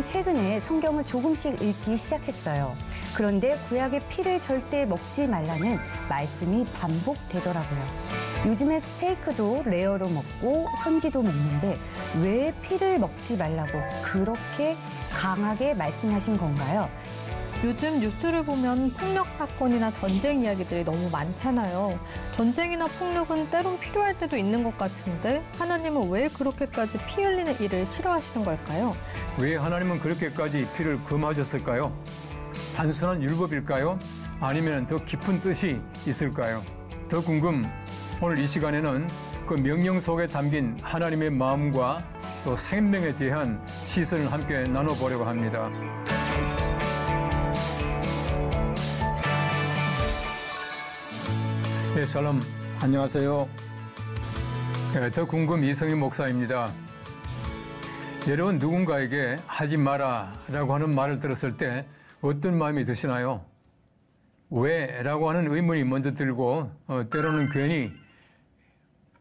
최근에 성경을 조금씩 읽기 시작했어요. 그런데 구약의 피를 절대 먹지 말라는 말씀이 반복되더라고요. 요즘에 스테이크도 레어로 먹고 선지도 먹는데 왜 피를 먹지 말라고 그렇게 강하게 말씀하신 건가요? 요즘 뉴스를 보면 폭력 사건이나 전쟁 이야기들이 너무 많잖아요. 전쟁이나 폭력은 때론 필요할 때도 있는 것 같은데 하나님은 왜 그렇게까지 피 흘리는 일을 싫어하시는 걸까요? 왜 하나님은 그렇게까지 피를 금하셨을까요? 단순한 율법일까요? 아니면 더 깊은 뜻이 있을까요? 더 궁금, 오늘 이 시간에는 그 명령 속에 담긴 하나님의 마음과 또 생명에 대한 시선을 함께 나눠보려고 합니다. 네, 샬롬, 안녕하세요. 네, 더 궁금 이성희 목사입니다. 여러분 누군가에게 하지 마라 라고 하는 말을 들었을 때 어떤 마음이 드시나요? 왜? 라고 하는 의문이 먼저 들고 때로는 괜히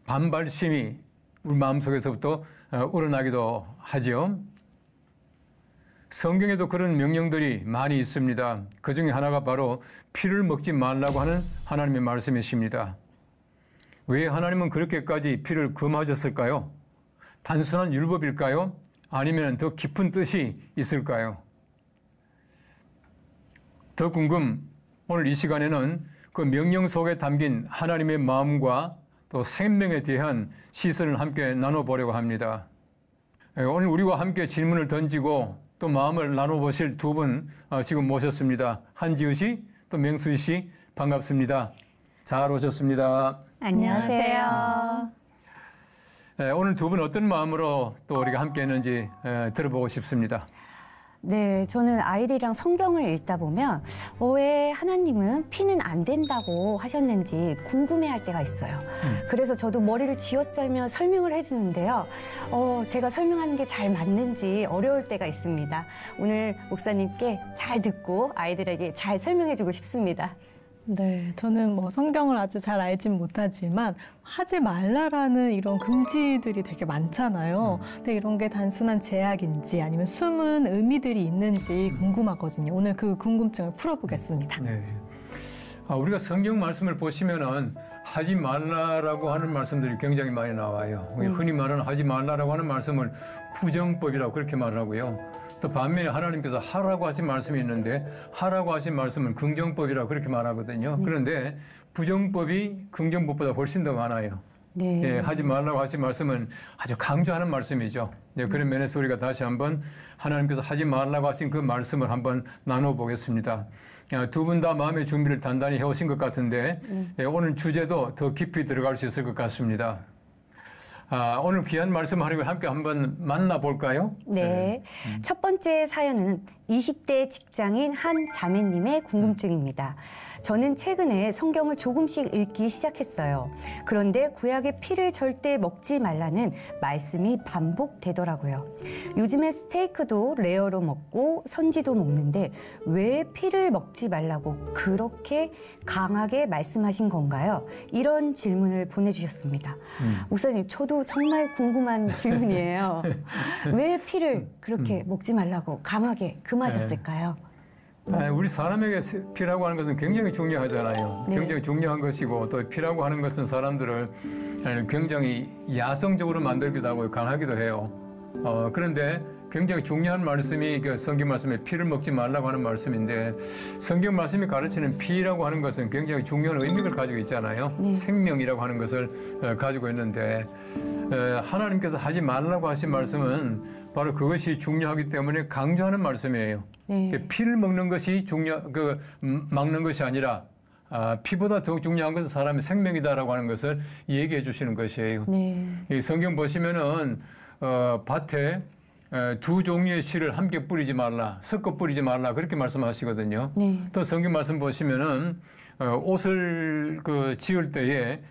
반발심이 우리 마음속에서부터 우러나기도 하죠. 성경에도 그런 명령들이 많이 있습니다. 그 중에 하나가 바로 피를 먹지 말라고 하는 하나님의 말씀이십니다. 왜 하나님은 그렇게까지 피를 금하셨을까요? 단순한 율법일까요? 아니면 더 깊은 뜻이 있을까요? 더 궁금, 오늘 이 시간에는 그 명령 속에 담긴 하나님의 마음과 또 생명에 대한 시선을 함께 나눠보려고 합니다. 오늘 우리와 함께 질문을 던지고 또 마음을 나눠보실 두 분 지금 모셨습니다. 한지우 씨, 또 명수희 씨, 반갑습니다. 잘 오셨습니다. 안녕하세요. 오늘 두 분 어떤 마음으로 또 우리가 함께 했는지 들어보고 싶습니다. 네, 저는 아이들이랑 성경을 읽다 보면 왜 하나님은 피는 안 된다고 하셨는지 궁금해할 때가 있어요. 그래서 저도 머리를 쥐어짜며 설명을 해주는데요. 제가 설명하는 게 잘 맞는지 어려울 때가 있습니다. 오늘 목사님께 잘 듣고 아이들에게 잘 설명해주고 싶습니다. 네, 저는 성경을 아주 잘 알진 못하지만 하지 말라라는 이런 금지들이 되게 많잖아요. 근데 이런 게 단순한 제약인지 아니면 숨은 의미들이 있는지 궁금하거든요. 오늘 그 궁금증을 풀어보겠습니다. 네. 우리가 성경 말씀을 보시면은 하지 말라라고 하는 말씀들이 굉장히 많이 나와요. 흔히 말하는 하지 말라라고 하는 말씀을 부정법이라고 그렇게 말하고요. 또 반면에 하나님께서 하라고 하신 말씀이 있는데 하라고 하신 말씀은 긍정법이라고 그렇게 말하거든요. 그런데 부정법이 긍정법보다 훨씬 더 많아요. 네. 예, 하지 말라고 하신 말씀은 아주 강조하는 말씀이죠. 예, 그런 면에서 우리가 다시 한번 하나님께서 하지 말라고 하신 그 말씀을 한번 나눠보겠습니다. 두 분 다 마음의 준비를 단단히 해오신 것 같은데 예, 오늘 주제도 더 깊이 들어갈 수 있을 것 같습니다. 오늘 귀한 말씀 하나님을 함께 한번 만나볼까요? 네. 첫 번째 사연은 20대 직장인 한 자매님의 궁금증입니다. 저는 최근에 성경을 조금씩 읽기 시작했어요. 그런데 구약의 피를 절대 먹지 말라는 말씀이 반복되더라고요. 요즘에 스테이크도 레어로 먹고 선지도 먹는데 왜 피를 먹지 말라고 그렇게 강하게 말씀하신 건가요? 이런 질문을 보내주셨습니다. 목사님, 저도 정말 궁금한 질문이에요. 왜 피를 그렇게 먹지 말라고 강하게 금하셨을까요? 우리 사람에게 피라고 하는 것은 굉장히 중요하잖아요. 네. 굉장히 중요한 것이고 또 피라고 하는 것은 사람들을 굉장히 야성적으로 만들기도 하고 강하기도 해요. 그런데 굉장히 중요한 말씀이 성경 말씀에 피를 먹지 말라고 하는 말씀인데 성경 말씀이 가르치는 피라고 하는 것은 굉장히 중요한 의미를 가지고 있잖아요. 생명이라고 하는 것을 가지고 있는데 하나님께서 하지 말라고 하신 말씀은 바로 그것이 중요하기 때문에 강조하는 말씀이에요. 네. 피를 먹는 것이 막는 것이 아니라 피보다 더욱 중요한 것은 사람의 생명이다라고 하는 것을 얘기해 주시는 것이에요. 네. 이 성경 보시면은 밭에 두 종류의 씨를 함께 뿌리지 말라, 섞어 뿌리지 말라 그렇게 말씀하시거든요. 네. 또 성경 말씀 보시면은 옷을 지을 때에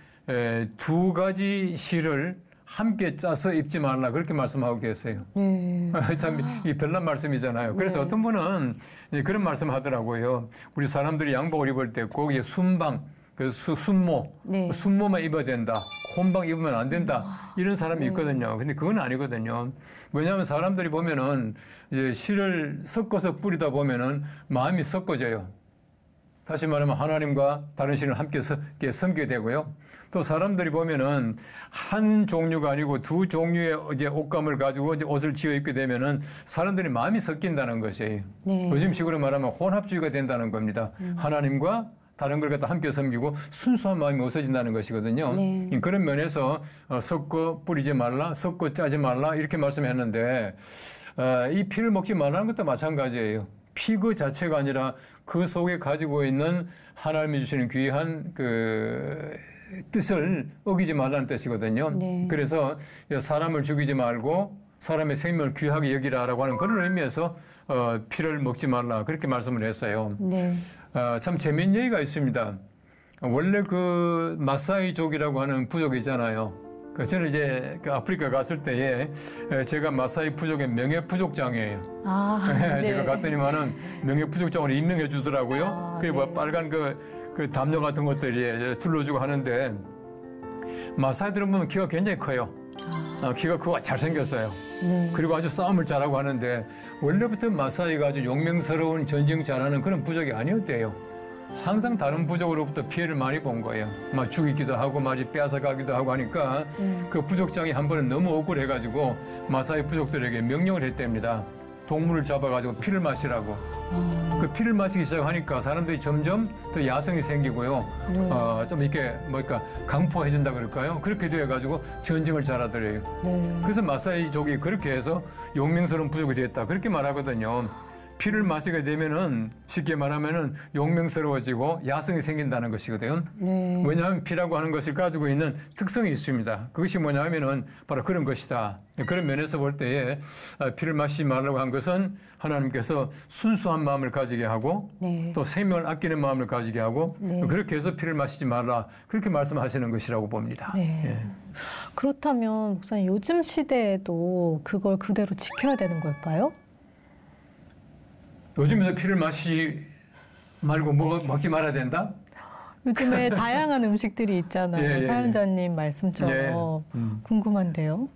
두 가지 씨를 함께 짜서 입지 말라 그렇게 말씀하고 계세요. 참 이 별난 말씀이잖아요. 그래서 어떤 분은 그런 말씀하더라고요. 우리 사람들이 양복을 입을 때 거기에 순방, 순모, 순모만 입어야 된다. 혼방 입으면 안 된다. 이런 사람이 있거든요. 근데 그건 아니거든요. 왜냐하면 사람들이 보면은 이제 실을 섞어서 뿌리다 보면은 마음이 섞어져요. 다시 말하면 하나님과 다른 신을 함께 섬기게 되고요. 또 사람들이 보면은 한 종류가 아니고 두 종류의 이제 옷감을 가지고 이제 옷을 지어 입게 되면은 사람들이 마음이 섞인다는 것이에요. 네. 요즘식으로 말하면 혼합주의가 된다는 겁니다. 하나님과 다른 걸 갖다 함께 섬기고 순수한 마음이 없어진다는 것이거든요. 네. 그런 면에서 섞어 뿌리지 말라, 섞어 짜지 말라 이렇게 말씀했는데 이 피를 먹지 말라는 것도 마찬가지예요. 피 그 자체가 아니라 그 속에 가지고 있는 하나님이 주시는 귀한 그 뜻을 어기지 말라는 뜻이거든요. 네. 그래서 사람을 죽이지 말고 사람의 생명을 귀하게 여기라라고 하는 그런 의미에서 피를 먹지 말라 그렇게 말씀을 했어요. 네. 참 재미있는 얘기가 있습니다. 원래 그 마사이족이라고 하는 부족이 있잖아요. 저는 이제 그 아프리카 갔을 때에 제가 마사이 부족의 명예부족장이에요. 네. 제가 갔더니만은 명예부족장으로 임명해 주더라고요. 그리고 뭐 빨간 그 담요 같은 것들이 둘러주고 하는데 마사이들은 보면 키가 굉장히 커요. 키가 크고 잘생겼어요. 네. 그리고 아주 싸움을 잘하고 하는데 원래부터 마사이가 아주 용맹스러운 전쟁 잘하는 그런 부족이 아니었대요. 항상 다른 부족으로부터 피해를 많이 본 거예요. 막 죽이기도 하고 막 빼앗아가기도 하고 하니까 그 부족장이 한 번은 너무 억울해가지고 마사이 부족들에게 명령을 했답니다. 동물을 잡아가지고 피를 마시라고. 그 피를 마시기 시작하니까 사람들이 점점 더 야성이 생기고요. 좀 이렇게 뭐랄까 강포해준다 그럴까요? 그렇게 돼가지고 전쟁을 잘하더래요. 네. 그래서 마사이족이 그렇게 해서 용맹스러운 부족이 됐다. 그렇게 말하거든요. 피를 마시게 되면은 쉽게 말하면은 용맹스러워지고 야성이 생긴다는 것이거든요. 네. 왜냐하면 피라고 하는 것을 가지고 있는 특성이 있습니다. 그것이 뭐냐면은 바로 그런 것이다. 그런 면에서 볼 때에 피를 마시지 말라고 한 것은 하나님께서 순수한 마음을 가지게 하고 네. 또 생명을 아끼는 마음을 가지게 하고 네. 그렇게 해서 피를 마시지 말라 그렇게 말씀하시는 것이라고 봅니다. 네. 예. 그렇다면 목사님 요즘 시대에도 그걸 그대로 지켜야 되는 걸까요? 요즘에도 피를 마시지 말고 먹지 말아야 된다? 요즘에 다양한 음식들이 있잖아요. 예, 예, 사연자님 말씀처럼 궁금한데요.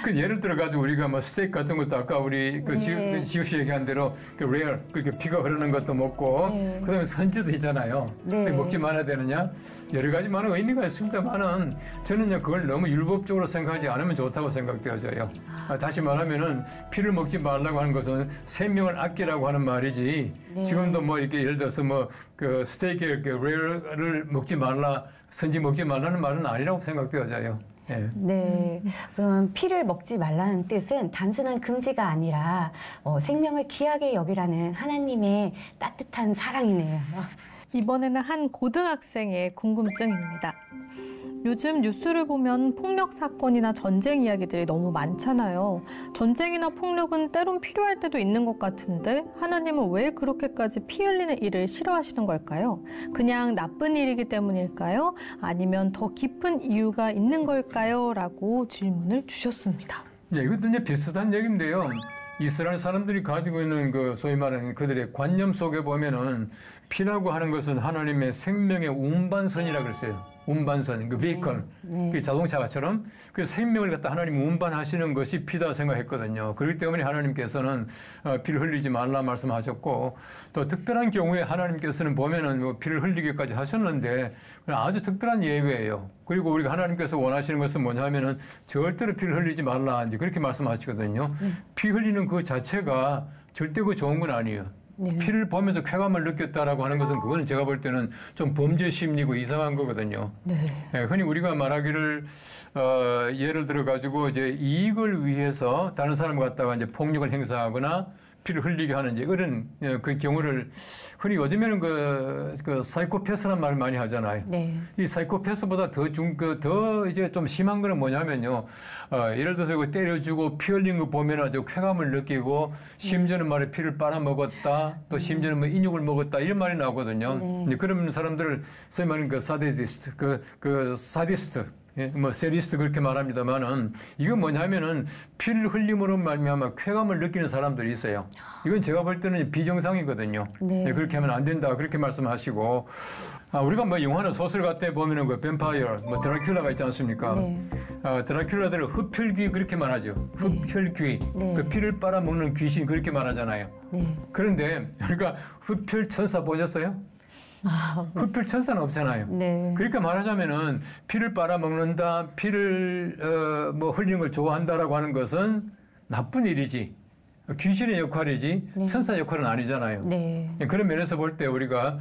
그 예를 들어 가지고 우리가 뭐 스테이크 같은 것도 아까 우리 그 네. 지우 씨 얘기한 대로 그 레어 그렇게 피가 흐르는 것도 먹고 네. 그다음에 선지도 있잖아요. 네. 먹지 말아야 되느냐? 여러 가지 많은 의미가 있습니다만은 저는요 그걸 너무 율법적으로 생각하지 않으면 좋다고 생각되어져요. 다시 말하면은 피를 먹지 말라고 하는 것은 생명을 아끼라고 하는 말이지. 네. 지금도 뭐 이렇게 예를 들어서 뭐 그 스테이크 이렇게 레어를 먹지 말라, 선지 먹지 말라는 말은 아니라고 생각되어져요. 예. 네. 그럼 피를 먹지 말라는 뜻은 단순한 금지가 아니라 생명을 귀하게 여기라는 하나님의 따뜻한 사랑이네요. 이번에는 한 고등학생의 궁금증입니다. 요즘 뉴스를 보면 폭력 사건이나 전쟁 이야기들이 너무 많잖아요. 전쟁이나 폭력은 때론 필요할 때도 있는 것 같은데 하나님은 왜 그렇게까지 피 흘리는 일을 싫어하시는 걸까요? 그냥 나쁜 일이기 때문일까요? 아니면 더 깊은 이유가 있는 걸까요? 라고 질문을 주셨습니다. 네, 이것도 이제 비슷한 얘기인데요. 이스라엘 사람들이 가지고 있는 그 소위 말하는 그들의 관념 속에 보면은 피라고 하는 것은 하나님의 생명의 운반선이라 그랬어요. 운반선, 그 vehicle, 네. 그 자동차처럼 그 생명을 갖다 하나님 운반하시는 것이 피다 생각했거든요. 그렇기 때문에 하나님께서는 피를 흘리지 말라 말씀하셨고 또 특별한 경우에 하나님께서는 보면은 뭐 피를 흘리기까지 하셨는데 아주 특별한 예외예요. 그리고 우리가 하나님께서 원하시는 것은 뭐냐면은 절대로 피를 흘리지 말라 이제 그렇게 말씀하시거든요. 피 흘리는 그 자체가 절대 그 좋은 건 아니에요. 네. 피를 보면서 쾌감을 느꼈다라고 하는 것은 그거는 제가 볼 때는 좀 범죄 심리고 이상한 거거든요. 네. 예, 흔히 우리가 말하기를 예를 들어 가지고 이제 이익을 위해서 다른 사람을 갖다가 이제 폭력을 행사하거나 피를 흘리게 하는 이제 그런 그 경우를 흔히 요즘에는 그 사이코패스란 말을 많이 하잖아요. 네. 이 사이코패스보다 더 이제 좀 심한 거는 뭐냐면요. 예를 들어서 그 때려주고 피 흘린 거 보면 아주 쾌감을 느끼고 심지어는 말에 피를 빨아먹었다. 또 심지어는 뭐 인육을 먹었다. 이런 말이 나오거든요. 네. 이제 그런 사람들을 소위 말하는 그 사디스트, 예, 뭐 세리스트 그렇게 말합니다만은 이건 뭐냐면은 피를 흘림으로 말미암아 쾌감을 느끼는 사람들이 있어요. 이건 제가 볼 때는 비정상이거든요. 네. 예, 그렇게 하면 안 된다 그렇게 말씀하시고 우리가 뭐 영화나 소설 같은 데 보면은 그 뱀파이어, 뭐 드라큘라가 있지 않습니까? 네. 드라큘라들은 흡혈귀 그렇게 말하죠. 흡혈귀, 네. 그 피를 빨아먹는 귀신 그렇게 말하잖아요. 네. 그런데 우리가 흡혈 천사 보셨어요? 흡혈 천사는 없잖아요. 네. 그러니까 말하자면은 피를 빨아먹는다, 피를 뭐 흘리는 걸 좋아한다라고 하는 것은 나쁜 일이지. 귀신의 역할이지 네. 천사 역할은 아니잖아요. 네. 그런 면에서 볼 때 우리가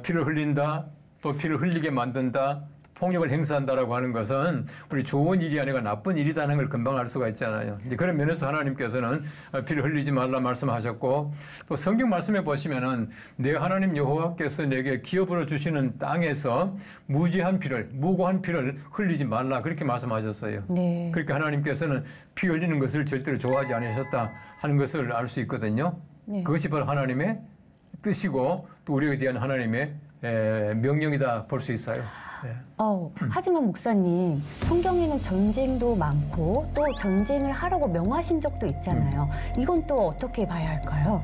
피를 흘린다, 또 피를 흘리게 만든다, 폭력을 행사한다라고 하는 것은 우리 좋은 일이 아니라 나쁜 일이라는 걸 금방 알 수가 있잖아요. 이제 그런 면에서 하나님께서는 피를 흘리지 말라 말씀하셨고, 또 성경 말씀에 보시면은 내 하나님 여호와께서 내게 기업으로 주시는 땅에서 무지한 피를, 무고한 피를 흘리지 말라 그렇게 말씀하셨어요. 네. 그러니까 하나님께서는 피 흘리는 것을 절대로 좋아하지 않으셨다 하는 것을 알 수 있거든요. 네. 그것이 바로 하나님의 뜻이고 또 우리에 대한 하나님의 명령이다 볼 수 있어요. 네. 하지만 목사님, 성경에는 전쟁도 많고 또 전쟁을 하라고 명하신 적도 있잖아요. 이건 또 어떻게 봐야 할까요?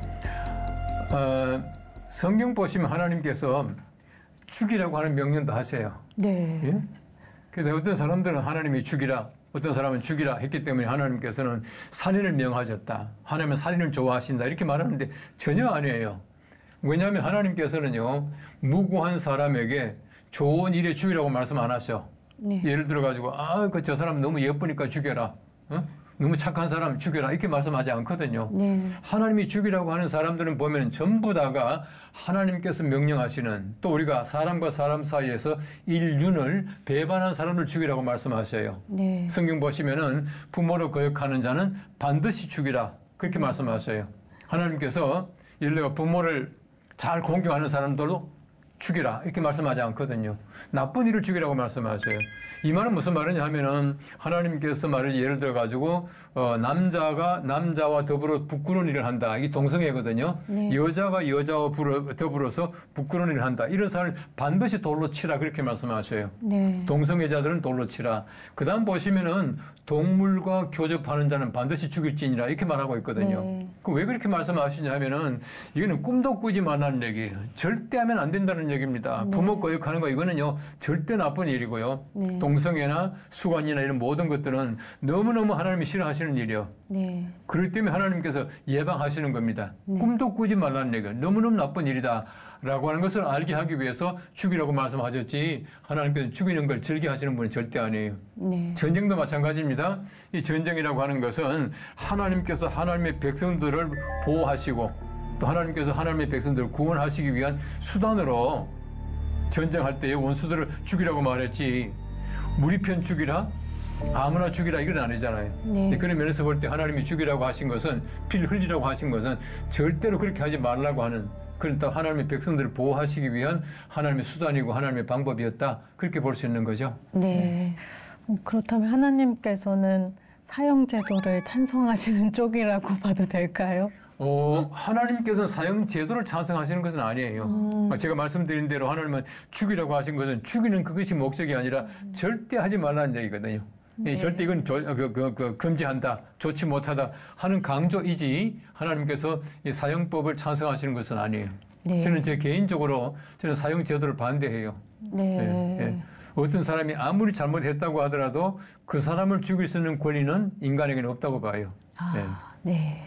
성경 보시면 하나님께서 죽이라고 하는 명령도 하세요. 네. 예? 그래서 어떤 사람들은 하나님이 죽이라, 어떤 사람은 죽이라 했기 때문에 하나님께서는 살인을 명하셨다. 하나님은 살인을 좋아하신다. 이렇게 말하는데 전혀 아니에요. 왜냐하면 하나님께서는요, 무고한 사람에게 좋은 일에 죽이라고 말씀 안 하셔. 네. 예를 들어가지고, 저 사람 너무 예쁘니까 죽여라. 너무 착한 사람 죽여라. 이렇게 말씀하지 않거든요. 네. 하나님이 죽이라고 하는 사람들은 보면 전부 다가 하나님께서 명령하시는, 또 우리가 사람과 사람 사이에서 인륜을 배반한 사람을 죽이라고 말씀하셔요. 네. 성경 보시면은 부모를 거역하는 자는 반드시 죽이라. 그렇게 말씀하셔요. 하나님께서 예를 들어 부모를 잘 공경하는 사람들도 죽이라 이렇게 말씀하지 않거든요. 나쁜 일을 죽이라고 말씀하셔요. 이 말은 무슨 말이냐 하면은 하나님께서 말을 예를 들어 가지고 남자가 남자와 더불어 부끄러운 일을 한다. 이게 동성애거든요. 네. 여자가 여자와 더불어서 부끄러운 일을 한다. 이런 사람을 반드시 돌로 치라 그렇게 말씀하셔요. 네. 동성애자들은 돌로 치라. 그다음 보시면은 동물과 교접하는 자는 반드시 죽일지니라 이렇게 말하고 있거든요. 네. 왜 그렇게 말씀하시냐 하면은 이거는 꿈도 꾸지 말라는 얘기예요. 절대 하면 안 된다는 얘기입니다. 네. 부모 거역하는 거 이거는요 절대 나쁜 일이고요. 네. 동성애나 수관이나 이런 모든 것들은 너무너무 하나님이 싫어하시는 일이요. 네. 그렇기 때문에 하나님께서 예방하시는 겁니다. 네. 꿈도 꾸지 말라는 얘기예요. 너무너무 나쁜 일이다. 라고 하는 것을 알게 하기 위해서 죽이라고 말씀하셨지 하나님께서 죽이는 걸 즐겨하시는 분은 절대 아니에요. 네. 전쟁도 마찬가지입니다. 이 전쟁이라고 하는 것은 하나님께서 하나님의 백성들을 보호하시고 또 하나님께서 하나님의 백성들을 구원하시기 위한 수단으로 전쟁할 때에 원수들을 죽이라고 말했지 우리 편 죽이라? 아무나 죽이라 이건 아니잖아요. 네. 그런 면에서 볼 때 하나님이 죽이라고 하신 것은 피를 흘리라고 하신 것은 절대로 그렇게 하지 말라고 하는 그러니까 하나님의 백성들을 보호하시기 위한 하나님의 수단이고 하나님의 방법이었다. 그렇게 볼 수 있는 거죠. 네. 그렇다면 하나님께서는 사형제도를 찬성하시는 쪽이라고 봐도 될까요? 하나님께서는 사형 제도를 찬성하시는 것은 아니에요. 제가 말씀드린 대로 하나님은 죽이라고 하신 것은 죽이는 그것이 목적이 아니라 절대 하지 말라는 얘기거든요. 네. 절대 이건 금지한다, 좋지 못하다 하는 강조이지 하나님께서 이 사형법을 찬성하시는 것은 아니에요. 네. 저는 개인적으로 저는 사형 제도를 반대해요. 네. 예. 어떤 사람이 아무리 잘못했다고 하더라도 그 사람을 죽일 수 있는 권리는 인간에게는 없다고 봐요. 네.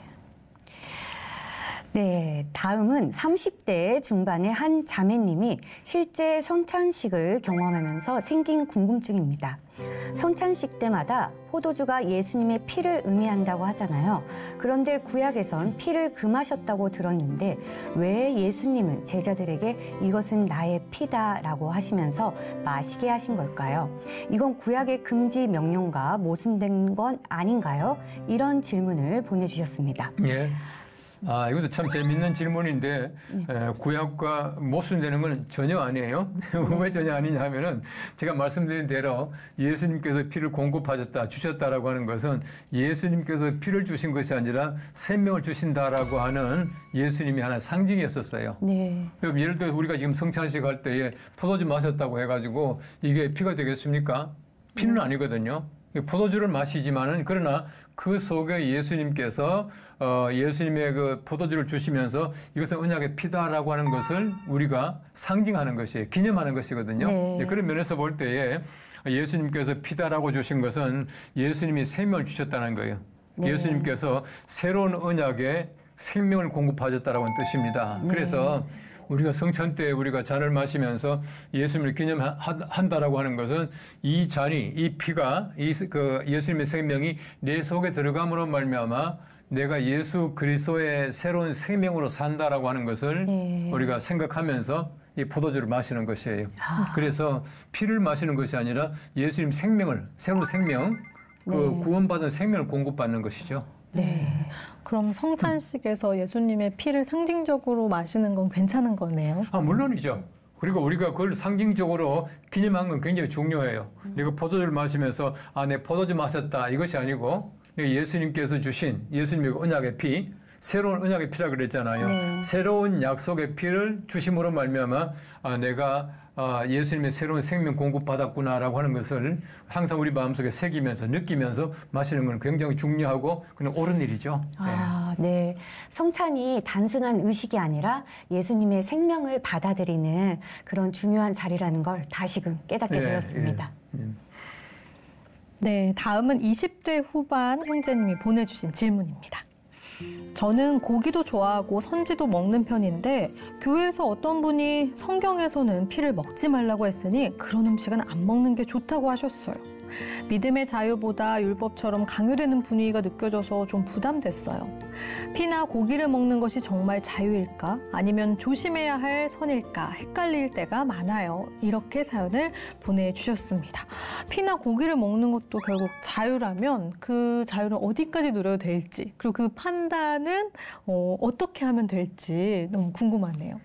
네, 다음은 30대 중반의 한 자매님이 실제 성찬식을 경험하면서 생긴 궁금증입니다. 성찬식 때마다 포도주가 예수님의 피를 의미한다고 하잖아요. 그런데 구약에선 피를 금하셨다고 들었는데 왜 예수님은 제자들에게 이것은 나의 피다라고 하시면서 마시게 하신 걸까요? 이건 구약의 금지 명령과 모순된 건 아닌가요? 이런 질문을 보내주셨습니다. 예. 이것도 참 재밌는 질문인데 구약과 모순되는 건 전혀 아니에요. 왜 전혀 아니냐 하면은 제가 말씀드린 대로 예수님께서 피를 공급하셨다, 주셨다라고 하는 것은 예수님께서 피를 주신 것이 아니라 생명을 주신다라고 하는 예수님이 하나의 상징이었었어요. 네. 예를 들어 우리가 지금 성찬식 할 때에 포도주 마셨다고 해가지고 이게 피가 되겠습니까? 피는 아니거든요. 포도주를 마시지만은 그러나 그 속에 예수님께서 예수님의 그 포도주를 주시면서 이것은 언약의 피다라고 하는 것을 우리가 상징하는 것이에요. 기념하는 것이거든요. 네. 그런 면에서 볼 때에 예수님께서 피다라고 주신 것은 예수님이 생명을 주셨다는 거예요. 네. 예수님께서 새로운 언약에 생명을 공급하셨다라는 뜻입니다. 네. 그래서 우리가 성찬 때 우리가 잔을 마시면서 예수님을 기념한다라고 하는 것은 이 잔이, 이 피가, 그 예수님의 생명이 내 속에 들어감으로 말미암아 내가 예수 그리스도의 새로운 생명으로 산다라고 하는 것을 네. 우리가 생각하면서 이 포도주를 마시는 것이에요. 그래서 피를 마시는 것이 아니라 예수님 생명을, 새로운 생명, 그 네. 구원받은 생명을 공급받는 것이죠. 네. 그럼 성찬식에서 예수님의 피를 상징적으로 마시는 건 괜찮은 거네요. 물론이죠. 그리고 우리가 그걸 상징적으로 기념한 건 굉장히 중요해요. 내가 포도주를 마시면서 내 포도주 마셨다 이것이 아니고 예수님께서 주신 예수님의 언약의 피, 새로운 언약의 피라 그랬잖아요. 네. 새로운 약속의 피를 주심으로 말미암아 내가 예수님의 새로운 생명 공급받았구나라고 하는 것을 항상 우리 마음속에 새기면서 느끼면서 마시는 건 굉장히 중요하고 그냥 옳은 일이죠. 네. 성찬이 단순한 의식이 아니라 예수님의 생명을 받아들이는 그런 중요한 자리라는 걸 다시금 깨닫게 되었습니다. 네, 다음은 20대 후반 형제님이 보내주신 질문입니다. 저는 고기도 좋아하고 선지도 먹는 편인데 교회에서 어떤 분이 성경에서는 피를 먹지 말라고 했으니 그런 음식은 안 먹는 게 좋다고 하셨어요. 믿음의 자유보다 율법처럼 강요되는 분위기가 느껴져서 좀 부담됐어요. 피나 고기를 먹는 것이 정말 자유일까? 아니면 조심해야 할 선일까? 헷갈릴 때가 많아요. 이렇게 사연을 보내주셨습니다. 피나 고기를 먹는 것도 결국 자유라면 그 자유를 어디까지 누려도 될지, 그리고 그 판단은 어떻게 하면 될지 너무 궁금하네요.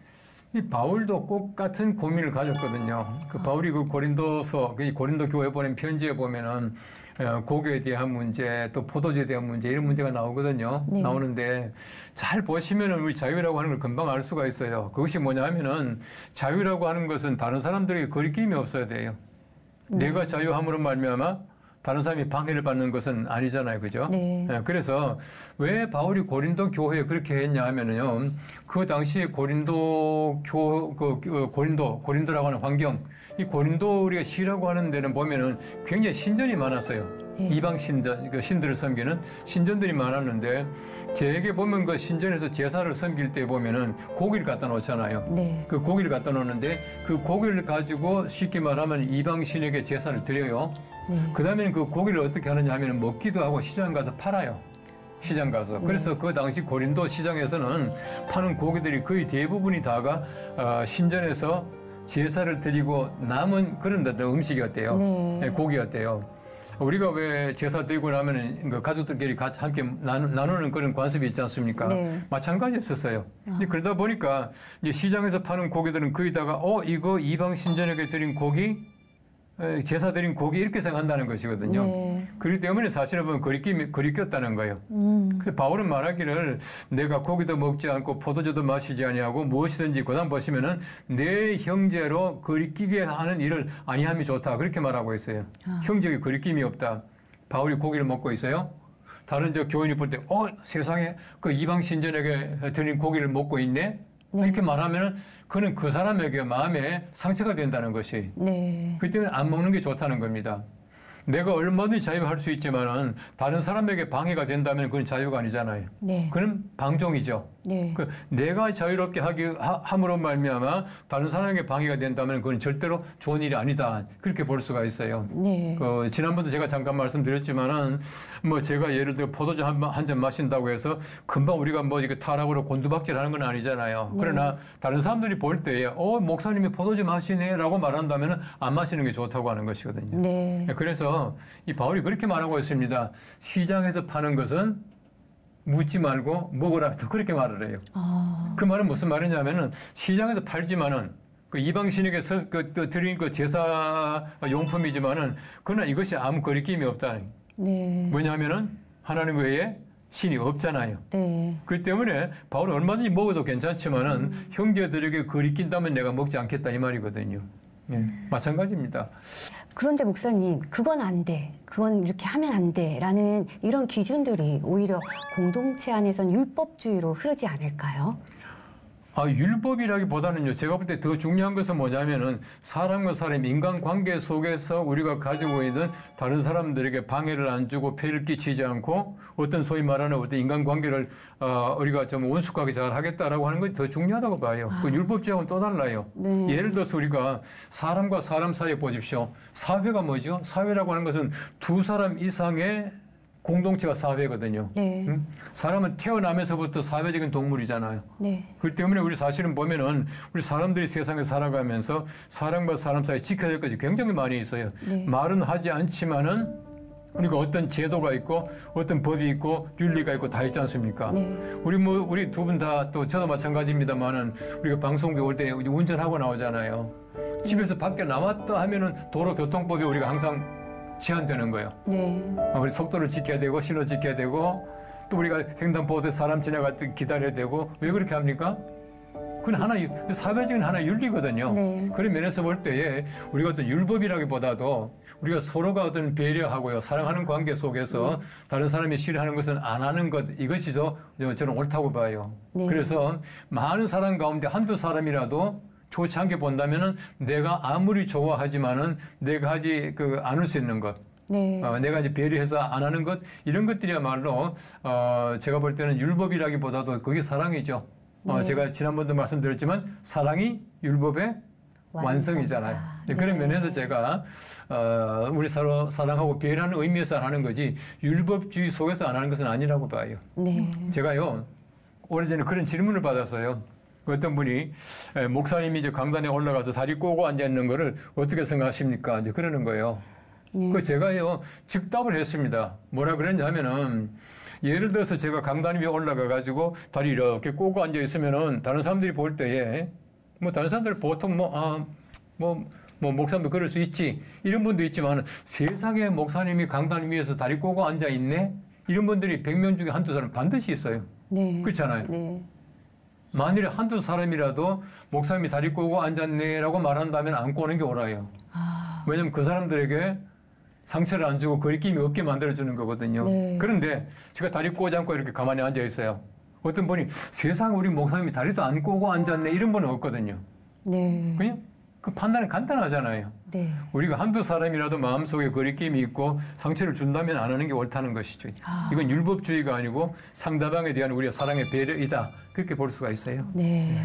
이 바울도 똑같은 고민을 가졌거든요. 그 바울이 그 고린도서, 그 고린도 교회 보낸 편지에 보면은 고기에 대한 문제, 또 포도주에 대한 문제 이런 문제가 나오거든요. 네. 나오는데 잘 보시면은 우리 자유라고 하는 걸 금방 알 수가 있어요. 그것이 뭐냐면은 자유라고 하는 것은 다른 사람들에게 거리낌이 없어야 돼요. 내가 자유함으로 말미암아 다른 사람이 방해를 받는 것은 아니잖아요. 그죠? 네. 그래서 왜 바울이 고린도 교회에 그렇게 했냐 하면은요. 그 당시에 고린도라고 하는 환경, 이 고린도 우리가 시라고 하는 데는 보면은 굉장히 신전이 많았어요. 네. 이방 신전, 그 신들을 섬기는 신전들이 많았는데 제게 보면 그 신전에서 제사를 섬길 때 보면은 고기를 갖다 놓잖아요. 네. 그 고기를 갖다 놓는데 그 고기를 가지고 쉽게 말하면 이방 신에게 제사를 드려요. 네. 그 다음에는 그 고기를 어떻게 하느냐 하면 먹기도 하고 시장 가서 팔아요. 시장 가서. 그래서 그 당시 고린도 시장에서는 파는 고기들이 거의 대부분이 다가 신전에서 제사를 드리고 남은 그런 음식이었대요. 네. 고기였대요. 우리가 왜 제사 드리고 나면은 그 가족들끼리 같이 함께 나누는 그런 관습이 있지 않습니까? 네. 마찬가지였었어요. 근데 그러다 보니까 이제 시장에서 파는 고기들은 거기다가 이거 이방 신전에게 드린 고기, 제사 드린 고기 이렇게 생각한다는 것이거든요. 네. 그렇기 때문에 사실은 보면 거리꼈다는 거예요. 그래서 바울은 말하기를 내가 고기도 먹지 않고 포도주도 마시지 아니하고 무엇이든지 그다음 보시면은 내 형제로 거리끼게 하는 일을 아니함이 좋다 그렇게 말하고 있어요. 형제에게 거리낌이 없다. 바울이 고기를 먹고 있어요. 다른 교인이 볼 때 세상에 그 이방 신전에게 드린 고기를 먹고 있네. 이렇게 말하면은 그는 그 사람에게 마음에 상처가 된다는 것이. 네. 그렇기 때문에 안 먹는 게 좋다는 겁니다. 내가 얼마든지 자유할 수 있지만은 다른 사람에게 방해가 된다면 그건 자유가 아니잖아요. 네. 그건 방종이죠. 네. 내가 자유롭게 함으로 말미암아 다른 사람에게 방해가 된다면 그건 절대로 좋은 일이 아니다. 그렇게 볼 수가 있어요. 네. 지난번도 제가 잠깐 말씀드렸지만은 제가 예를 들어 포도주 한 잔 마신다고 해서 금방 우리가 이게 타락으로 곤두박질하는 건 아니잖아요. 네. 그러나 다른 사람들이 볼 때에 목사님이 포도주 마시네라고 말한다면은 안 마시는 게 좋다고 하는 것이거든요. 네. 그래서 이 바울이 그렇게 말하고 있습니다. 시장에서 파는 것은 묻지 말고 먹으라. 또 그렇게 말을 해요. 그 말은 무슨 말이냐면은 시장에서 팔지만은 그 이방신에게 드린 그 제사 용품이지만은 그러나 이것이 아무 거리낌이 없다. 네. 뭐냐면은 하나님 외에 신이 없잖아요. 네. 그렇기 때문에 바울은 얼마든지 먹어도 괜찮지만은 형제들에게 거리낀다면 내가 먹지 않겠다 이 말이거든요. 마찬가지입니다. 그런데 목사님, 그건 안 돼. 그건 이렇게 하면 안 돼. 라는 이런 기준들이 오히려 공동체 안에선 율법주의로 흐르지 않을까요? 율법이라기보다는요, 제가 볼 때 더 중요한 것은 뭐냐면은 사람과 사람 인간관계 속에서 우리가 가지고 있는 다른 사람들에게 방해를 안 주고 폐를 끼치지 않고 어떤 소위 말하는 어떤 인간관계를 우리가 좀 온숙하게 잘 하겠다라고 하는 것이 더 중요하다고 봐요. 그 율법주의하고는 또 달라요. 네. 예를 들어서 우리가 사람과 사람 사이에 보십시오. 사회가 뭐죠? 사회라고 하는 것은 두 사람 이상의 공동체가 사회거든요. 네. 사람은 태어나면서부터 사회적인 동물이잖아요. 네. 그렇기 때문에 우리 사실은 보면은 우리 사람들이 세상에 살아가면서 사람과 사람 사이에 지켜야 될 것이 굉장히 많이 있어요. 네. 말은 하지 않지만은 우리가 어떤 제도가 있고 어떤 법이 있고 윤리가 있고 다 있지 않습니까? 네. 우리 두 분 다 또 저도 마찬가지입니다만은 우리가 방송국에 올 때 운전하고 나오잖아요. 집에서 밖에 나왔다 하면은 도로교통법이 우리가 항상 제한되는 거예요. 네. 우리 속도를 지켜야 되고 신호 지켜야 되고 또 우리가 횡단보도에 사람 지나갈 때 기다려야 되고 왜 그렇게 합니까? 그건 하나의 사회적인 하나의 윤리거든요. 네. 그런 면에서 볼 때에 우리가 어떤 율법이라기보다도 우리가 서로가 어떤 배려하고요 사랑하는 관계 속에서 다른 사람이 싫어하는 것은 안 하는 것 이것이 저는 옳다고 봐요. 네. 그래서 많은 사람 가운데 한두 사람이라도 좋지 않게 본다면은 내가 아무리 좋아하지만은 내가 하지 않을 수 있는 것. 네. 내가 이제 배려해서 안 하는 것 이런 것들이야말로 제가 볼 때는 율법이라기보다도 그게 사랑이죠. 네. 제가 지난번도 말씀드렸지만 사랑이 율법의 완성이잖아요. 네. 그런 면에서 제가 우리 서로 사랑하고 배려하는 의미에서 안 하는 거지 율법주의 속에서 안 하는 것은 아니라고 봐요. 네. 제가요 오래전에 그런 질문을 받았어요. 어떤 분이 목사님이 이제 강단에 올라가서 다리 꼬고 앉아 있는 거를 어떻게 생각하십니까? 이제 그러는 거예요. 그 제가요 즉답을 했습니다. 뭐라 그랬냐 하면은 예를 들어서 제가 강단 위에 올라가 가지고 다리 이렇게 꼬고 앉아 있으면은 다른 사람들이 볼 때에 뭐 다른 사람들 보통 목사님도 그럴 수 있지 이런 분도 있지만 세상에 목사님이 강단 위에서 다리 꼬고 앉아 있네 이런 분들이 100명 중에 한두 사람 반드시 있어요. 네. 그렇잖아요. 네. 만일에 한두 사람이라도 목사님이 다리 꼬고 앉았네라고 말한다면 안 꼬는 게 옳아요. 왜냐하면 그 사람들에게 상처를 안 주고 거리낌이 없게 만들어주는 거거든요. 네. 그런데 제가 다리 꼬지 않고 이렇게 가만히 앉아 있어요. 어떤 분이 세상 우리 목사님이 다리도 안 꼬고 앉았네 이런 분은 없거든요. 네. 그냥 그 판단은 간단하잖아요. 네. 우리가 한두 사람이라도 마음속에 거리낌이 있고 상처를 준다면 안 하는 게 옳다는 것이죠. 이건 율법주의가 아니고 상대방에 대한 우리의 사랑의 배려이다. 그렇게 볼 수가 있어요. 네.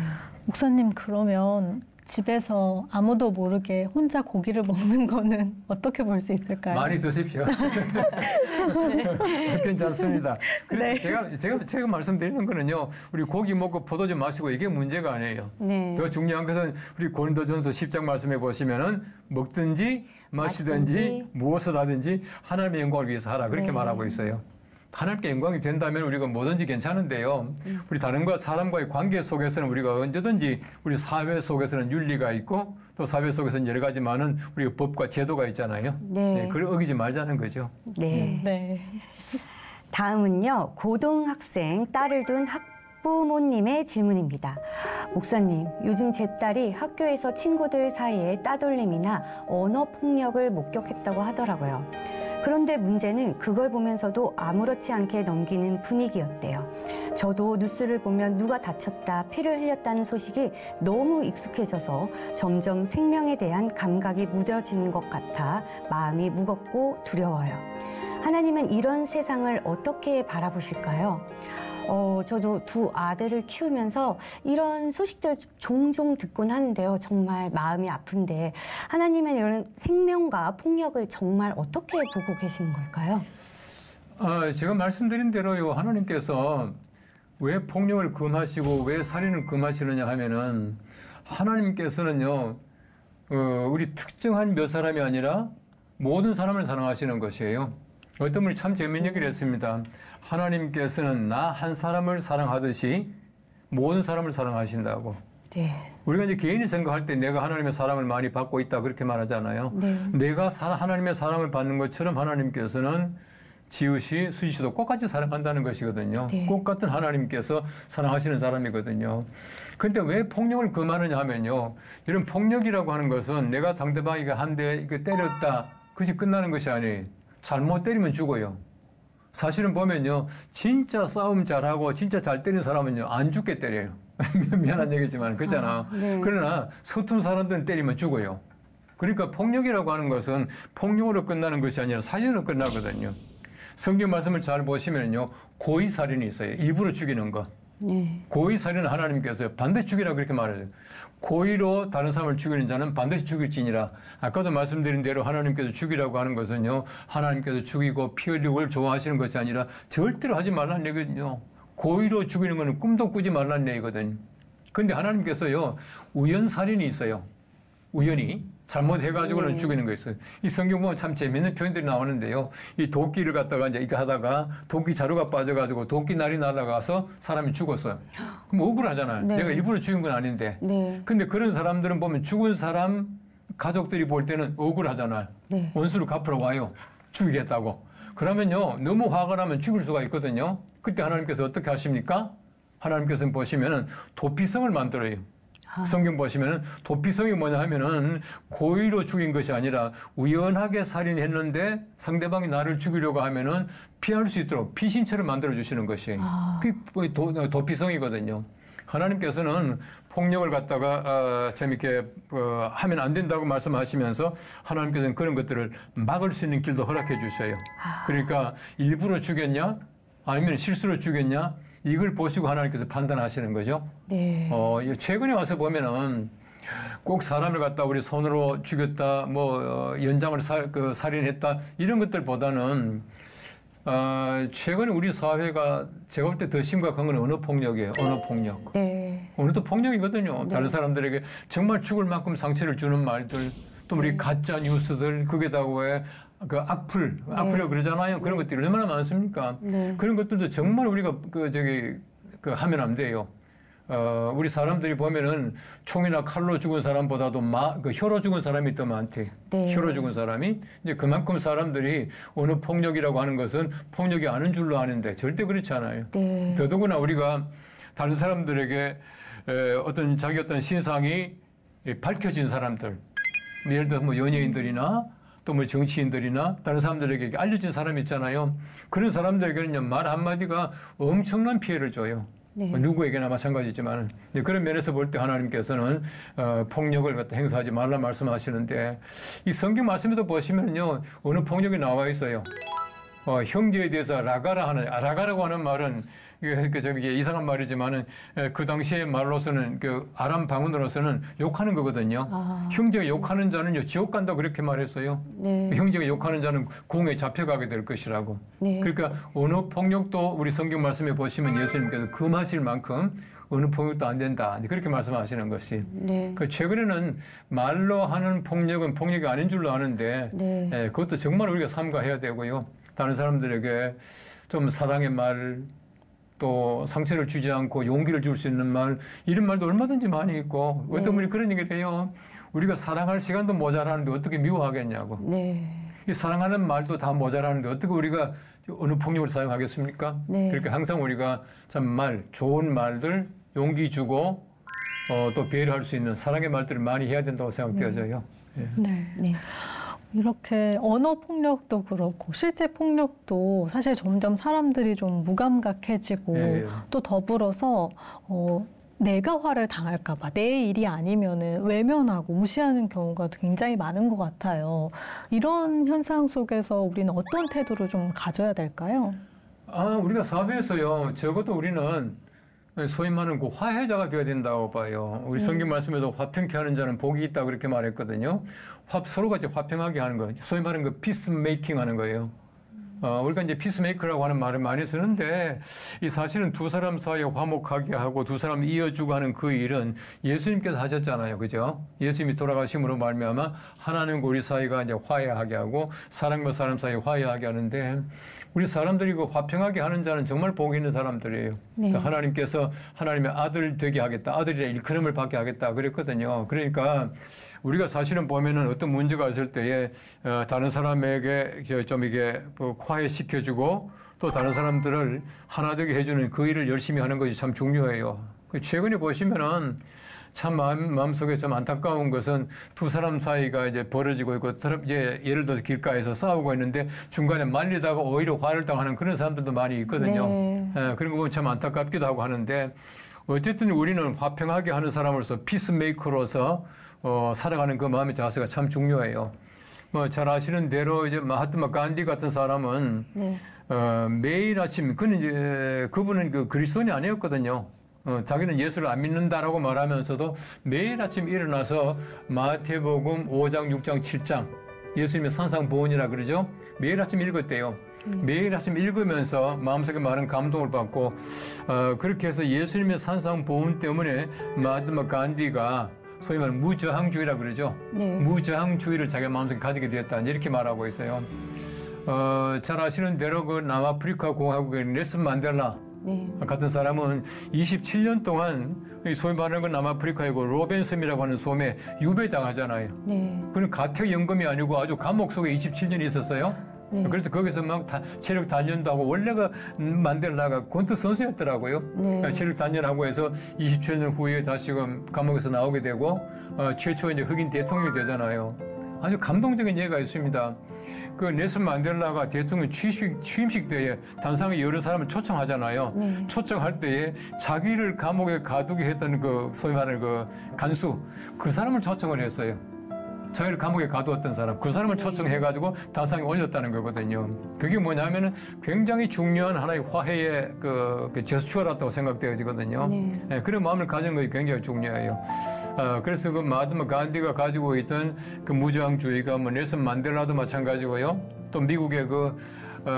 목사님 그러면 집에서 아무도 모르게 혼자 고기를 먹는 거는 어떻게 볼 수 있을까요? 많이 드십시오. 괜찮습니다. 그래서 네. 제가 말씀드리는 거는요. 우리 고기 먹고 포도주 마시고 이게 문제가 아니에요. 네. 더 중요한 것은 우리 고린도전서 10장 말씀해 보시면은 먹든지 마시든지 무엇을 하든지 하나님의 영광을 위해서 하라. 그렇게 네. 말하고 있어요. 하나님께 영광이 된다면 우리가 뭐든지 괜찮은데요. 우리 다른과 사람과의 관계 속에서는 우리가 언제든지 우리 사회 속에서는 윤리가 있고 또 사회 속에서는 여러 가지 많은 우리가 법과 제도가 있잖아요. 네. 그걸 어기지 말자는 거죠. 네. 네. 다음은요, 고등학생 딸을 둔 학부모님의 질문입니다. 목사님, 요즘 제 딸이 학교에서 친구들 사이에 따돌림이나 언어 폭력을 목격했다고 하더라고요. 그런데 문제는 그걸 보면서도 아무렇지 않게 넘기는 분위기였대요. 저도 뉴스를 보면 누가 다쳤다, 피를 흘렸다는 소식이 너무 익숙해져서 점점 생명에 대한 감각이 무뎌지는 것 같아 마음이 무겁고 두려워요. 하나님은 이런 세상을 어떻게 바라보실까요? 저도 두 아들을 키우면서 이런 소식들 종종 듣곤 하는데요. 정말 마음이 아픈데 하나님은 이런 생명과 폭력을 정말 어떻게 보고 계시는 걸까요? 제가 말씀드린 대로요. 하나님께서 왜 폭력을 금하시고 왜 살인을 금하시느냐 하면은 하나님께서는요. 우리 특정한 몇 사람이 아니라 모든 사람을 사랑하시는 것이에요. 어떤 분이 참 재미있는 얘기를 했습니다. 하나님께서는 나 한 사람을 사랑하듯이 모든 사람을 사랑하신다고. 네. 우리가 이제 개인이 생각할 때 내가 하나님의 사랑을 많이 받고 있다 그렇게 말하잖아요. 네. 내가 하나님의 사랑을 받는 것처럼 하나님께서는 지읒이 수지 씨도 꽃같이 사랑한다는 것이거든요. 네. 꽃 같은 하나님께서 사랑하시는 사람이거든요. 근데 왜 폭력을 금하느냐 하면요. 이런 폭력이라고 하는 것은 내가 상대방이가 한 대 때렸다. 그것이 끝나는 것이 아니에요. 잘못 때리면 죽어요. 사실은 보면요. 진짜 싸움 잘하고 진짜 잘 때리는 사람은요. 안 죽게 때려요. 미안한 얘기지만 그렇잖아. 네. 그러나 서툰 사람들은 때리면 죽어요. 그러니까 폭력이라고 하는 것은 폭력으로 끝나는 것이 아니라 살인으로 끝나거든요. 성경 말씀을 잘 보시면요. 고의살인이 있어요. 일부러 죽이는 것. 네. 고의살인은 하나님께서 반드시 죽이라고 그렇게 말해요. 고의로 다른 사람을 죽이는 자는 반드시 죽일지니라. 아까도 말씀드린 대로 하나님께서 죽이라고 하는 것은요. 하나님께서 죽이고 피 흘리고 걸 좋아하시는 것이 아니라 절대로 하지 말라는 얘기거든요. 고의로 죽이는 것은 꿈도 꾸지 말라는 얘기거든요. 그런데 하나님께서요. 우연살인이 있어요. 우연히. 잘못해가지고는 죽이는 거 있어요. 이 성경 보면 참 재밌는 표현들이 나오는데요. 이 도끼를 갖다가 이제 이렇게 하다가 도끼 자루가 빠져가지고 도끼 날이 날아가서 사람이 죽었어요. 그럼 억울하잖아요. 네. 내가 일부러 죽인 건 아닌데. 네. 근데 그런 사람들은 보면 죽은 사람 가족들이 볼 때는 억울하잖아요. 네. 원수를 갚으러 와요. 죽이겠다고. 그러면요. 너무 화가 나면 죽일 수가 있거든요. 그때 하나님께서 어떻게 하십니까? 하나님께서는 보시면은 도피성을 만들어요. 성경 보시면은 도피성이 뭐냐 하면은 고의로 죽인 것이 아니라 우연하게 살인했는데 상대방이 나를 죽이려고 하면은 피할 수 있도록 피신처를 만들어 주시는 것이에요. 그게 도피성이거든요. 하나님께서는 폭력을 갖다가 재밌게 하면 안 된다고 말씀하시면서 하나님께서는 그런 것들을 막을 수 있는 길도 허락해 주셔요. 그러니까 일부러 죽였냐 아니면 실수로 죽였냐 이걸 보시고 하나님께서 판단하시는 거죠. 네. 최근에 와서 보면은 꼭 사람을 갖다 우리 손으로 죽였다, 연장을 살인했다 이런 것들보다는 최근에 우리 사회가 제가 볼 때 더 심각한 건 언어 폭력이에요. 언어 폭력. 네. 언어도 폭력이거든요. 다른 사람들에게 정말 죽을 만큼 상처를 주는 말들, 또 우리 가짜 뉴스들, 그게다가 왜 악플이라고 그러잖아요. 그런 것들이 얼마나 많습니까? 네. 그런 것들도 정말 우리가 하면 안 돼요. 우리 사람들이 보면은 총이나 칼로 죽은 사람보다도 혀로 죽은 사람이 더 많대. 네. 혀로 죽은 사람이. 이제 그만큼 사람들이 언어 폭력이라고 하는 것은 폭력이 아는 줄로 아는데 절대 그렇지 않아요. 네. 더더구나 우리가 다른 사람들에게 자기 어떤 신상이 밝혀진 사람들, 예를 들어 연예인들이나 또 정치인들이나 다른 사람들에게 알려진 사람이 있잖아요. 그런 사람들에게는 말 한마디가 엄청난 피해를 줘요. 네. 누구에게나 마찬가지지만 그런 면에서 볼 때 하나님께서는 폭력을 갖다 행사하지 말라 말씀하시는데 이 성경 말씀에도 보시면요 어느 폭력이 나와 있어요. 형제에 대해서 라가라고 하는 말은 이게 이상한 말이지만은 그 당시의 말로서는 아람 방언으로서는 욕하는 거거든요. 형제가 욕하는 자는요 지옥 간다 그렇게 말했어요. 네. 형제가 욕하는 자는 공에 잡혀가게 될 것이라고. 네. 그러니까 언어 폭력도 우리 성경 말씀에 보시면 예수님께서 금하실 만큼 언어 폭력도 안 된다 그렇게 말씀하시는 것이. 네. 최근에는 말로 하는 폭력은 폭력이 아닌 줄로 아는데 네. 그것도 정말 우리가 삼가해야 되고요. 다른 사람들에게 좀 사랑의 말 또 상처를 주지 않고 용기를 줄 수 있는 말 이런 말도 얼마든지 많이 있고 어떤 분이 그런 얘기를 해요. 우리가 사랑할 시간도 모자라는데 어떻게 미워하겠냐고. 네. 이 사랑하는 말도 다 모자라는데 어떻게 우리가 어느 폭력을 사용하겠습니까? 네. 그러니까 항상 우리가 참 좋은 말들 용기 주고 또 배려할 수 있는 사랑의 말들을 많이 해야 된다고 생각되어져요. 예. 네. 네. 이렇게 언어 폭력도 그렇고 실제 폭력도 사실 점점 사람들이 좀 무감각해지고 예. 또 더불어서 내가 화를 당할까 봐 내 일이 아니면은 외면하고 무시하는 경우가 굉장히 많은 것 같아요. 이런 현상 속에서 우리는 어떤 태도를 좀 가져야 될까요? 우리가 사회에서요. 적어도 우리는 소위 말하는 화해자가 되어야 된다고 봐요. 우리 성경 말씀에도 화평케 하는 자는 복이 있다 그렇게 말했거든요. 서로가 이제 화평하게 하는 거, 소위 말하는 피스메이킹 하는 거예요. 우리가 이제 피스메이커라고 하는 말을 많이 쓰는데 이 사실은 두 사람 사이에 화목하게 하고 두 사람 이어주고 하는 그 일은 예수님께서 하셨잖아요. 그죠? 예수님이 돌아가심으로 말미암아 하나님과 우리 사이가 이제 화해하게 하고 사람과 사람 사이 화해하게 하는데 우리 사람들이 화평하게 하는 자는 정말 복이 있는 사람들이에요. 네. 그러니까 하나님께서 하나님의 아들 되게 하겠다. 아들이라 일컬음을 받게 하겠다. 그랬거든요. 그러니까 우리가 사실은 보면은 어떤 문제가 있을 때에 다른 사람에게 좀 이게 화해시켜주고 또 다른 사람들을 하나 되게 해주는 그 일을 열심히 하는 것이 참 중요해요. 최근에 보시면은 참 마음속에 좀 안타까운 것은 두 사람 사이가 이제 벌어지고 있고 이제 예를 들어서 길가에서 싸우고 있는데 중간에 말리다가 오히려 화를 당하는 그런 사람들도 많이 있거든요. 네. 그런 거 보면 참 안타깝기도 하고 하는데 어쨌든 우리는 화평하게 하는 사람으로서 피스메이커로서 살아가는 그 마음의 자세가 참 중요해요. 뭐 잘 아시는 대로 이제 마하트마 간디 같은 사람은 네. 매일 아침 그분은 그 그리스도인이 아니었거든요. 자기는 예수를 안 믿는다라고 말하면서도 매일 아침 일어나서 마태복음 5장, 6장, 7장 예수님의 산상보훈이라 그러죠. 매일 아침 읽었대요. 매일 아침 읽으면서 마음속에 많은 감동을 받고 그렇게 해서 예수님의 산상보훈 때문에 마하트마 간디가 소위 말하는 무저항주의라 그러죠. 네. 무저항주의를 자기 마음속에 가지게 되었다 이렇게 말하고 있어요. 잘 아시는 대로 그 남아프리카 공화국의 넬슨 만델라 네. 같은 사람은 27년 동안 소위 말하는 건 남아프리카이고 로벤섬이라고 하는 섬에 유배당하잖아요. 네. 그건 가택연금이 아니고 아주 감옥 속에 27년이 있었어요. 네. 그래서 거기서 막 체력 단련도 하고 원래가 만델라가 권투 선수였더라고요. 네. 체력 단련하고 해서 27년 후에 다시금 감옥에서 나오게 되고 최초 이제 흑인 대통령이 되잖아요. 아주 감동적인 예가 있습니다. 그 넬슨 만델라가 대통령 취임식 때에 단상에 여러 사람을 초청하잖아요. 네. 초청할 때에 자기를 감옥에 가두게 했던 그 소위 말하는 그 간수 그 사람을 초청을 했어요. 자기를 감옥에 가두었던 사람 그 사람을 초청해가지고 단상에 올렸다는 거거든요. 그게 뭐냐면은 굉장히 중요한 하나의 화해의 그 제스처라고 생각되어지거든요. 네. 그런 마음을 가진 것이 굉장히 중요해요. 그래서 그 마하트마 간디가 가지고 있던 그 무저항주의가 뭐 넬슨 만델라도 마찬가지고요. 또 미국의 그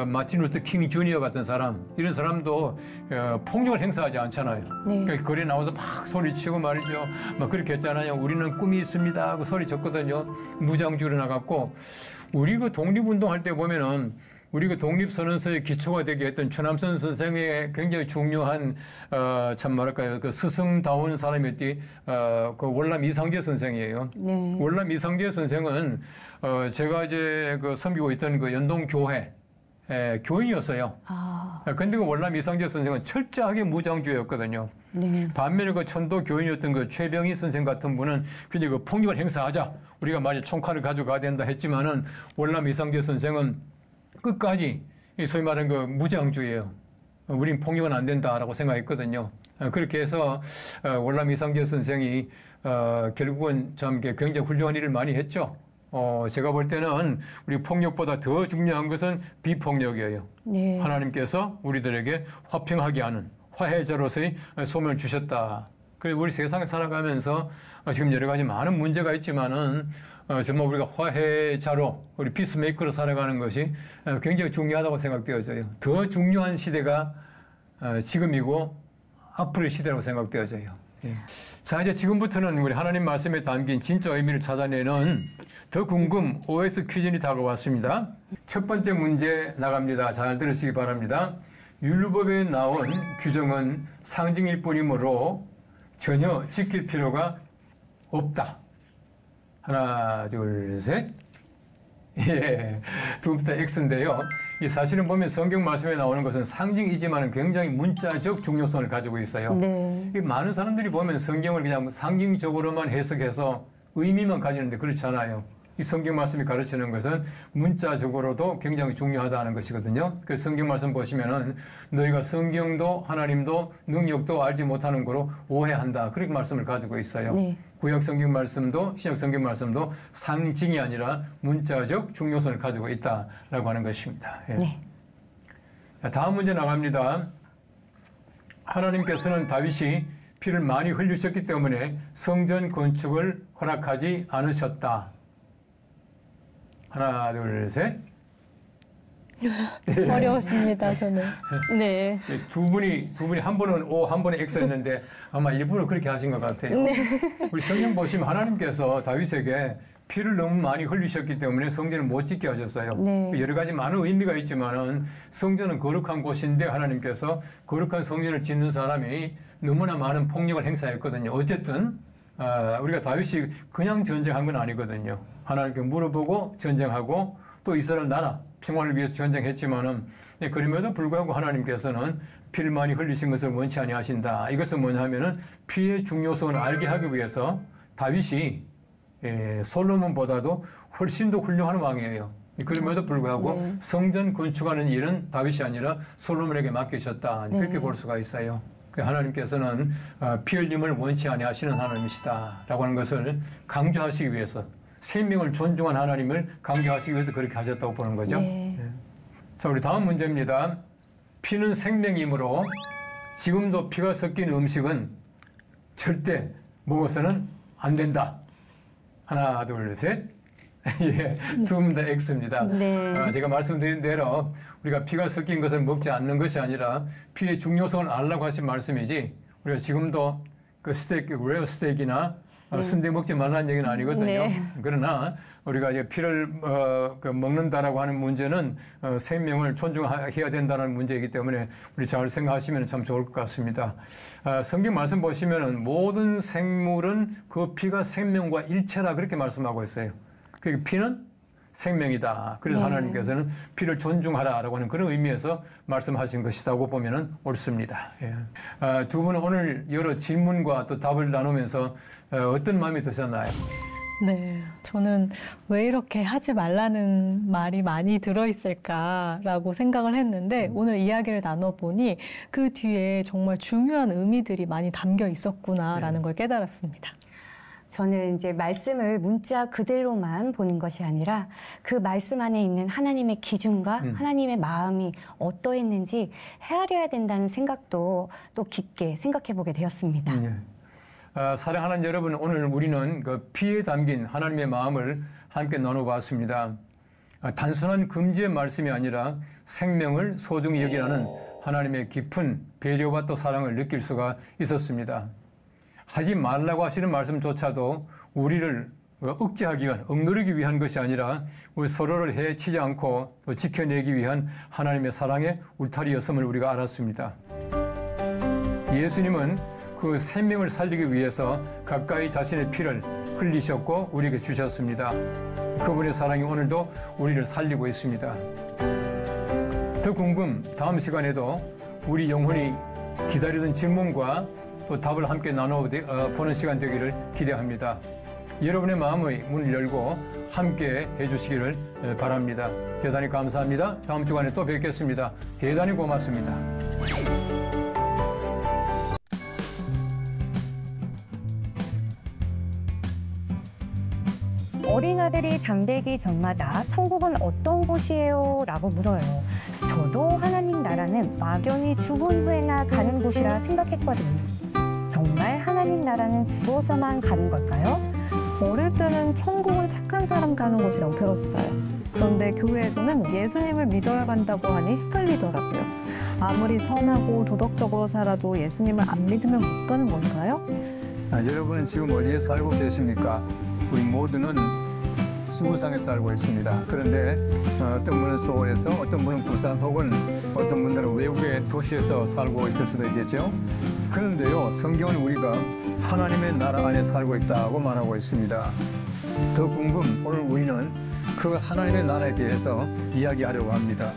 마틴 루터 킹 주니어 같은 사람 이런 사람도 폭력을 행사하지 않잖아요. 네. 그러니까 거리에 나와서 막 소리치고 말이죠. 막 그렇게 했잖아요. 우리는 꿈이 있습니다. 그 소리쳤거든요. 무장주의로 나갔고 우리 그 독립운동할 때 보면은 우리 그 독립선언서의 기초가 되게 했던 추남선 선생의 굉장히 중요한 참 뭐랄까요 그 스승다운 사람이었지 그 월남 이상재 선생이에요. 네. 월남 이상재 선생은 제가 이제 그 섬기고 있던 그 연동교회 교인이었어요. 근데 그 월남 이상재 선생은 철저하게 무장주의였거든요. 네. 반면에 그 천도 교인이었던 그 최병희 선생 같은 분은 굉장히 그 폭력을 행사하자 우리가 만약 총칼을 가져가야 된다 했지만은 월남 이상재 선생은 끝까지 소위 말하는 그 무장주의예요. 우린 폭력은 안 된다라고 생각했거든요. 그렇게 해서 월남 이상재 선생이 결국은 참 굉장히 훌륭한 일을 많이 했죠. 제가 볼 때는 우리 폭력보다 더 중요한 것은 비폭력이에요. 네. 하나님께서 우리들에게 화평하게 하는 화해자로서의 소명을 주셨다. 그래서 우리 세상에 살아가면서 지금 여러 가지 많은 문제가 있지만은 정말 우리가 화해자로 우리 피스메이커로 살아가는 것이 굉장히 중요하다고 생각되어져요. 더 중요한 시대가 지금이고 앞으로의 시대라고 생각되어져요. 예. 자, 이제 지금부터는 우리 하나님 말씀에 담긴 진짜 의미를 찾아내는 더 궁금 OS 퀴즈니 다가왔습니다. 첫 번째 문제 나갑니다. 잘 들으시기 바랍니다. 율법에 나온 규정은 상징일 뿐이므로 전혀 지킬 필요가 없다. 하나, 둘, 셋. 예. 두 번째 X인데요. 이 사실은 보면 성경 말씀에 나오는 것은 상징이지만 굉장히 문자적 중요성을 가지고 있어요. 네. 이 많은 사람들이 보면 성경을 그냥 상징적으로만 해석해서 의미만 가지는데 그렇지 않아요. 이 성경 말씀이 가르치는 것은 문자적으로도 굉장히 중요하다는 것이거든요. 그 성경 말씀 보시면은 너희가 성경도 하나님도 능력도 알지 못하는 거로 오해한다. 그렇게 말씀을 가지고 있어요. 네. 구약 성경 말씀도 신약 성경 말씀도 상징이 아니라 문자적 중요성을 가지고 있다라고 하는 것입니다. 예. 네. 다음 문제 나갑니다. 하나님께서는 다윗이 피를 많이 흘리셨기 때문에 성전 건축을 허락하지 않으셨다. 하나, 둘, 셋. 어려웠습니다, 저는. 네. 두 분이 한 번은 O, 한 번은 X였는데 아마 일부러 그렇게 하신 것 같아요. 네. 우리 성경 보시면 하나님께서 다윗에게 피를 너무 많이 흘리셨기 때문에 성전을 못 짓게 하셨어요. 네. 여러 가지 많은 의미가 있지만은 성전은 거룩한 곳인데 하나님께서 거룩한 성전을 짓는 사람이 너무나 많은 폭력을 행사했거든요. 어쨌든 우리가 다윗이 그냥 전쟁한 건 아니거든요. 하나님께 물어보고 전쟁하고 또 이스라엘 나라 평화를 위해서 전쟁했지만은 그럼에도 불구하고 하나님께서는 피를 많이 흘리신 것을 원치 아니하신다. 이것은 뭐냐면은 피의 중요성을 알게 하기 위해서 다윗이 솔로몬보다도 훨씬 더 훌륭한 왕이에요. 그럼에도 불구하고 성전 건축하는 일은 다윗이 아니라 솔로몬에게 맡기셨다. 그렇게 볼 수가 있어요. 하나님께서는 피 흘림을 원치 아니하시는 하나님이시다라고 하는 것을 강조하시기 위해서 생명을 존중한 하나님을 강조하시기 위해서 그렇게 하셨다고 보는 거죠. 자, 우리 다음 문제입니다. 피는 생명이므로 지금도 피가 섞인 음식은 절대 먹어서는 안 된다. 하나, 둘, 셋. 예, 두 분 다 X입니다. 제가 말씀드린 대로 우리가 피가 섞인 것을 먹지 않는 것이 아니라 피의 중요성을 알라고 하신 말씀이지 우리가 지금도 그 스테이크, 레어 스테이크나 순대 먹지 말라는 얘기는 아니거든요. 그러나 우리가 이제 피를 먹는다라고 하는 문제는 생명을 존중해야 된다는 문제이기 때문에 우리 잘 생각하시면 참 좋을 것 같습니다. 성경 말씀 보시면은 모든 생물은 그 피가 생명과 일체라 그렇게 말씀하고 있어요. 그 피는 생명이다. 그래서 하나님께서는 피를 존중하라라고 하는 그런 의미에서 말씀하신 것이라고 보면은 옳습니다. 두 분은 오늘 여러 질문과 또 답을 나누면서 어떤 마음이 드셨나요? 네, 저는 왜 이렇게 하지 말라는 말이 많이 들어있을까라고 생각을 했는데 오늘 이야기를 나눠보니 그 뒤에 정말 중요한 의미들이 많이 담겨 있었구나라는 걸 깨달았습니다. 저는 이제 말씀을 문자 그대로만 보는 것이 아니라 그 말씀 안에 있는 하나님의 기준과 하나님의 마음이 어떠했는지 헤아려야 된다는 생각도 또 깊게 생각해 보게 되었습니다. 사랑하는 여러분, 오늘 우리는 그 피에 담긴 하나님의 마음을 함께 나눠봤습니다. 단순한 금지의 말씀이 아니라 생명을 소중히 여기라는 하나님의 깊은 배려와 또 사랑을 느낄 수가 있었습니다. 하지 말라고 하시는 말씀조차도 우리를 억제하기 위한, 억누르기 위한 것이 아니라 우리 서로를 해치지 않고 또 지켜내기 위한 하나님의 사랑의 울타리였음을 우리가 알았습니다. 예수님은 그 생명을 살리기 위해서 가까이 자신의 피를 흘리셨고 우리에게 주셨습니다. 그분의 사랑이 오늘도 우리를 살리고 있습니다. 더 궁금, 다음 시간에도 우리 영혼이 기다리던 질문과 또 답을 함께 나눠보는 시간 되기를 기대합니다. 여러분의 마음의 문을 열고 함께 해주시기를 바랍니다. 대단히 감사합니다. 다음 주간에 또 뵙겠습니다. 대단히 고맙습니다. 어린 아들이 잠들기 전마다 천국은 어떤 곳이에요? 라고 물어요. 저도 하나님 나라는 막연히 죽은 후에나 가는 곳이라 생각했거든요. 정말 하나님 나라는 죽어서만 가는 걸까요? 어릴 때는 천국은 착한 사람 가는 곳이라고 들었어요. 그런데 교회에서는 예수님을 믿어야 간다고 하니 헷갈리더라고요. 아무리 선하고 도덕적으로 살아도 예수님을 안 믿으면 못 가는 건가요? 여러분은 지금 어디에 살고 계십니까? 우리 모두는 지구상에 살고 있습니다. 그런데 어떤 분은 서울에서, 어떤 분은 부산 혹은 어떤 분들은 외국의 도시에서 살고 있을 수도 있겠죠. 그런데요, 성경은 우리가 하나님의 나라 안에 살고 있다고 말하고 있습니다. 더 궁금, 오늘 우리는 그 하나님의 나라에 대해서 이야기하려고 합니다.